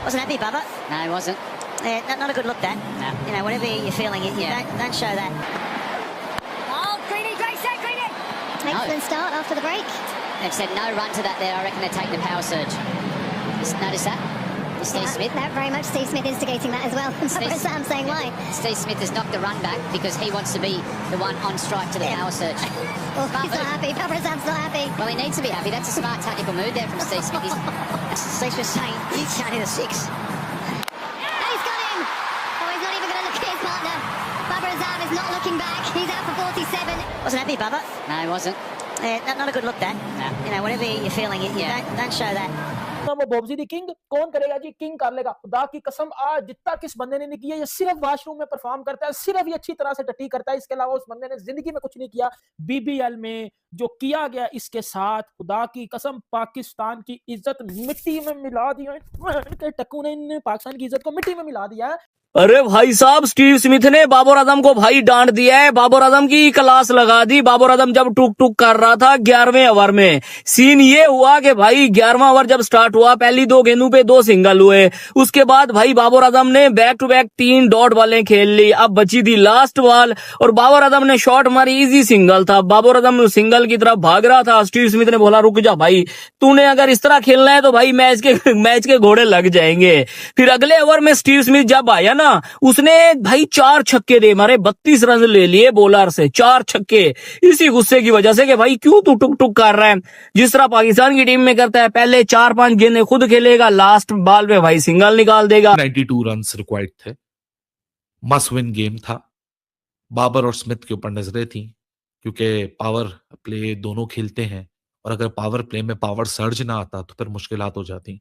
Wasn't happy, Bubba. No, he wasn't. Yeah, not a good look, that. No. You know, whatever you're feeling, don't show that. Oh, Greeny, great set, Greeny! Excellent start after the break. They've said no run to that there. I reckon they're taking the power surge. Just notice that? Steve Smith. That very much Steve Smith instigating that as well. Sam saying why. Steve Smith has knocked the run back because he wants to be the one on strike to the power surge. Well, he's not happy. Sam's not happy. Well, he needs to be happy. That's a smart tactical move there from Steve Smith. Steve Smith saying, you can't hit a 6. And he's got him. Oh, he's not even going to look at his partner. Babar Azam is not looking back. He's out for 47. Wasn't happy, Bubba. No, he wasn't. Yeah, not a good look, that. No. You know, whatever you're feeling, don't show that. वो बॉब्जी दी king कौन करेगा जी? King कर लेगा, खुदा की कसम। आज जितना किस बंदे ने नहीं किया, ये सिर्फ वॉशरूम में परफॉर्म करता है, सिर्फ ये अच्छी तरह से टटी करता है, इसके अलावा उस बंदे ने जिंदगी में कुछ नहीं किया। बीबीएल में जो किया गया इसके साथ, खुदा की कसम, पाकिस्तान की इज्जत मिट्टी में मिला दी है। टक्कू ने पाकिस्तान की इज्जत को मिट्टी में मिला दिया है। अरे भाई साहब, स्टीव स्मिथ ने बाबर आजम को भाई डांट दिया है। बाबर आजम की क्लास लगा दी। बाबर आजम जब टुक टुक कर रहा था 11वें ओवर में, सीन ये हुआ कि भाई 11वां ओवर जब स्टार्ट हुआ, पहली 2 गेंदों पे 2 सिंगल हुए। उसके बाद भाई बाबर आजम ने बैक टू बैक 3 डॉट बॉलें खेल ली। अब बची थी लास्ट बॉल और बाबर आजम ने शॉट मारी, इजी सिंगल था। बाबर आजम सिंगल की तरफ भाग रहा था। स्टीव स्मिथ ने बोला रुक जा भाई, तूने अगर इस तरह खेलना है तो भाई मैच के घोड़े लग जाएंगे। फिर अगले ओवर में स्टीव स्मिथ जब आया ना, उसने भाई 4 छक्के दे मारे, 32 रन ले लिए बॉलर से, 4 छक्के। इसी गुस्से की वजह से कि भाई क्यों तू टुक टुक कर रहा है, जिस तरह पाकिस्तान की टीम में करता है। पहले 4-5 गेंदें खुद खेलेगा, लास्ट बॉल पे भाई सिंगल निकाल देगा। 92 रन्स रिक्वायर्ड थे, मस्ट विन गेम था। बाबर और स्मिथ के ऊपर नजरें थी क्योंकि पावर प्ले दोनों खेलते हैं और अगर पावर प्ले में पावर सर्ज ना आता तो फिर मुश्किलात हो जाती।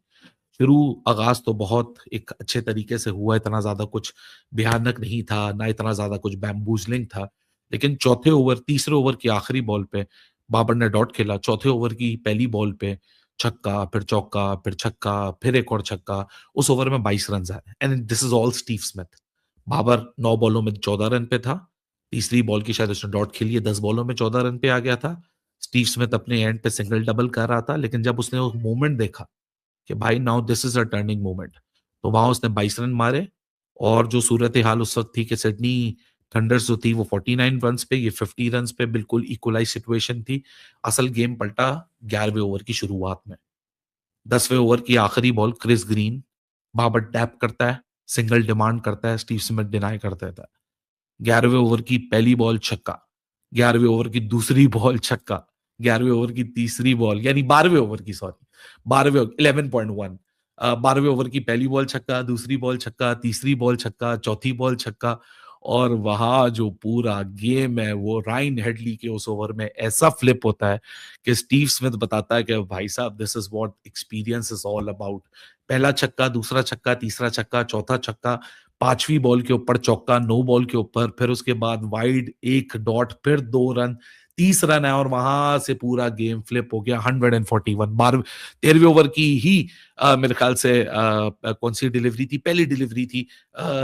शुरू आगाज तो बहुत एक अच्छे तरीके से हुआ, इतना ज्यादा कुछ भयानक नहीं था, ना इतना ज्यादा कुछ बैम्बूजलिंग था, लेकिन चौथे ओवर, तीसरे ओवर की आखिरी बॉल पे बाबर ने डॉट खेला। चौथे ओवर की पहली बॉल पे छक्का, फिर चौका, फिर छक्का, फिर एक और छक्का। उस ओवर में 22 रन आए and this is all Steve Smith. Babar 9 बॉलों में 14 रन पे था, तीसरी बॉल की शायद उसने डॉट खेली है, 10 बॉलों में 14 रन पे आ गया था। स्टीव स्मिथ अपने एंड पे सिंगल डबल कर रहा था, लेकिन जब उसने वो मोमेंट देखा कि भाई now this is a turning moment, तो वहां उसने 22 रन मारे। और जो सूरत हाल उस वक्त थी कि सिडनी थंडर्स जो थी वो 49 रन पे, ये 50 रन पे, बिल्कुल इक्वलाइज सिचुएशन थी। असल गेम पलटा 11वें ओवर की शुरुआत में। 10वें ओवर की आखिरी ball Chris Green, Babar tap करता है, सिंगल डिमांड करता है, स्टीव स्मिथ डिनाई कर देता है। 11वें ओवर की पहली बॉल छक्का, 11वें ओवर की दूसरी बॉल छक्का, 11वें ओवर की तीसरी बॉल, यानी 12वें ओवर की, सॉरी 11.1, 12वें ओवर की पहली बॉल छक्का, दूसरी बॉल छक्का, तीसरी बॉल छक्का, चौथी बॉल छक्का। और वहां जो पूरा गेम है वो रायन हेडली के उस ओवर में ऐसा फ्लिप होता है कि स्टीव स्मिथ बताता है कि भाई साहब this is what experience is all about. पहला छक्का, दूसरा छक्का, तीसरा छक्का, चौथा छक्का, 5वीं बॉल के ऊपर चौका, 9 बॉल के ऊपर, फिर उसके बाद वाइड 1 डॉट, फिर 2 रन, 30 रन है और वहां से पूरा गेम फ्लिप हो गया। 141 13वें ओवर की ही मेरे ख्याल से कौन सी डिलीवरी थी, पहली डिलीवरी थी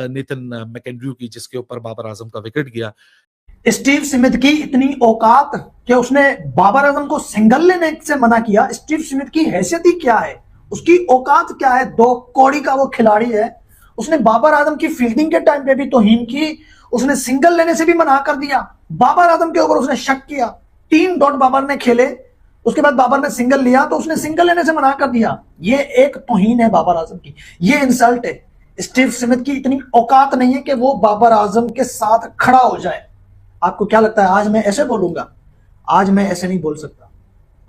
नेथन मैकेंड्रू की, जिसके ऊपर बाबर आजम का विकेट गया। स्टीव स्मिथ की इतनी औकात कि उसने बाबर आजम को सिंगल लेने से मना किया। स्टीव स्मिथ की हैसियत ही क्या है, उसकी औकात क्या है, 2 कौड़ी का वो खिलाड़ी है। उसने बाबर आजम की फील्डिंग के टाइम पे भी तौहीन की, उसने सिंगल लेने से भी मना कर दिया। बाबर आजम के ऊपर उसने शक किया, 3 डॉट बाबर ने खेले, उसके बाद बाबर ने सिंगल लिया तो उसने सिंगल लेने से मना कर दिया। ये एक तौहीन है बाबर आजम की, ये इंसल्ट है। स्टीव स्मिथ की इतनी औकात नहीं है कि वो बाबर आजम के साथ खड़ा हो जाए। आपको क्या लगता है आज मैं ऐसे बोलूंगा? आज मैं ऐसे नहीं बोल सकता,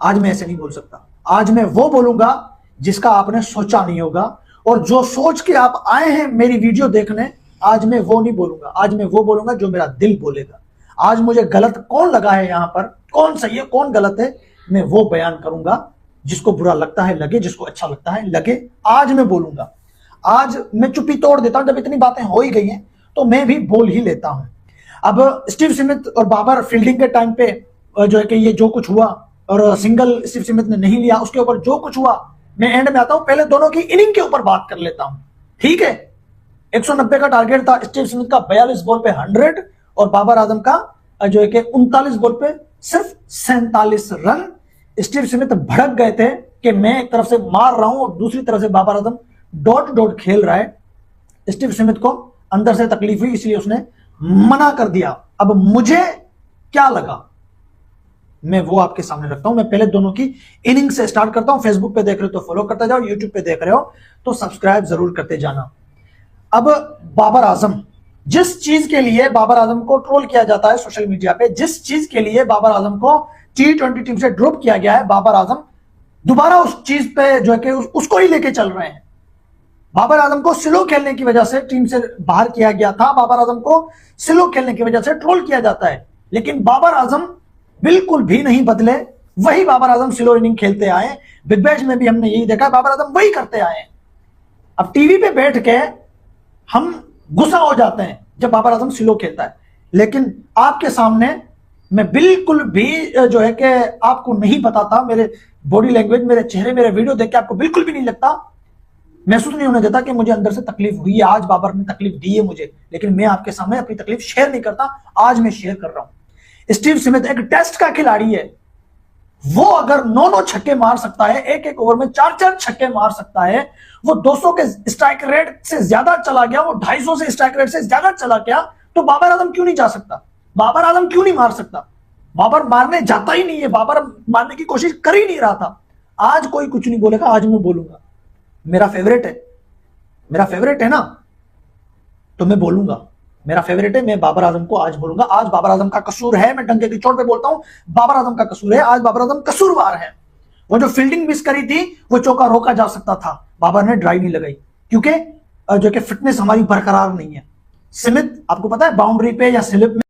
आज मैं ऐसे नहीं बोल सकता। आज मैं वो बोलूंगा जिसका आपने सोचा नहीं होगा, और जो सोच के आप आए हैं मेरी वीडियो देखने, आज मैं वो नहीं बोलूंगा। आज मैं वो बोलूंगा जो मेरा दिल बोलेगा। आज मुझे गलत कौन लगा है, यहां पर कौन सही है कौन गलत है, मैं वो बयान करूंगा। जिसको बुरा लगता है लगे, जिसको अच्छा लगता है लगे, आज मैं बोलूंगा। आज मैं चुप्पी तोड़ देता हूं, जब इतनी बातें हो ही गई हैं तो मैं भी बोल ही लेता हूं। अब स्टीव स्मिथ और बाबर फील्डिंग के टाइम पे जो है कि ये जो कुछ हुआ और सिंगल स्टीव स्मिथ ने नहीं लिया, उसके ऊपर जो कुछ हुआ, मैं एंड में आता हूं। पहले दोनों की इनिंग के ऊपर बात कर लेता हूं, ठीक है। 190 का टारगेट था स्टीव स्मिथ का, 42 बॉल पे 100, और बाबर आजम का जो है कि 39 बॉल पे सिर्फ 47 रन। स्टीव स्मिथ भड़क गए थे कि मैं एक तरफ से मार रहा हूं और दूसरी तरफ से बाबर आजम डॉट डॉट खेल रहा है। स्टीव स्मिथ को अंदर से तकलीफ हुई, इसलिए उसने मना कर दिया। अब मुझे क्या लगा मैं वो आपके सामने रखता हूं। मैं पहले दोनों की इनिंग से स्टार्ट करता हूं। फेसबुक पे देख रहे हो तो फॉलो करते जाओ, यूट्यूब पे देख रहे हो तो सब्सक्राइब जरूर करते जाना। अब बाबर आजम, जिस चीज के लिए बाबर आजम को ट्रोल किया जाता है सोशल मीडिया पे, जिस चीज के लिए बाबर आजम को T20 टीम से ड्रॉप किया गया है, बाबर आजम दोबारा उस चीज पे जो है कि उसको ही लेके चल रहे हैं। बाबर आजम को स्लो खेलने की वजह से टीम से बाहर किया गया था, बाबर आजम को स्लो खेलने की वजह से ट्रोल किया जाता है, लेकिन बाबर आजम बिल्कुल भी नहीं बदले। वही बाबर आजम स्लो इनिंग खेलते आए, बिग बैश में भी हमने यही देखा, बाबर आजम वही करते आए। अब टीवी पे बैठ के हम गुस्सा हो जाते हैं जब बाबर आजम स्लो खेलता है, लेकिन आपके सामने मैं बिल्कुल भी जो है कि आपको नहीं बताता, मेरे बॉडी लैंग्वेज, मेरे चेहरे, मेरे वीडियो देख के आपको बिल्कुल भी नहीं लगता, महसूस नहीं होने देता कि मुझे अंदर से तकलीफ हुई है। आज बाबर ने तकलीफ दी है मुझे, लेकिन मैं आपके सामने अपनी तकलीफ शेयर नहीं करता, आज मैं शेयर कर रहा हूं। स्टीव स्मिथ एक टेस्ट का खिलाड़ी है, वो अगर 9 छक्के मार सकता है, एक ओवर में 4 छक्के मार सकता है, वो 200 के स्ट्राइक रेट से ज्यादा चला गया, वो 250 से स्ट्राइक रेट से ज्यादा चला गया, तो बाबर आजम क्यों नहीं जा सकता? बाबर आजम क्यों नहीं मार सकता? बाबर मारने जाता ही नहीं है, बाबर मारने की कोशिश कर ही नहीं रहा था। आज कोई कुछ नहीं बोलेगा, आज मैं बोलूंगा। मेरा फेवरेट है, मेरा फेवरेट है ना, तो मैं बोलूंगा। मेरा फेवरेट है, मैं बाबर आजम को आज बोलूंगा। आज बाबर आजम का कसूर है, मैं डंके की चोट पे बोलता हूं, बाबर आजम का कसूर है। आज बाबर आजम कसूरवार है। वो जो फील्डिंग मिस करी थी, वो चौका रोका जा सकता था, बाबर ने ड्राइव नहीं लगाई, क्योंकि जो कि फिटनेस हमारी बरकरार नहीं है। स्मिथ आपको पता है बाउंड्री पे या स्लिप में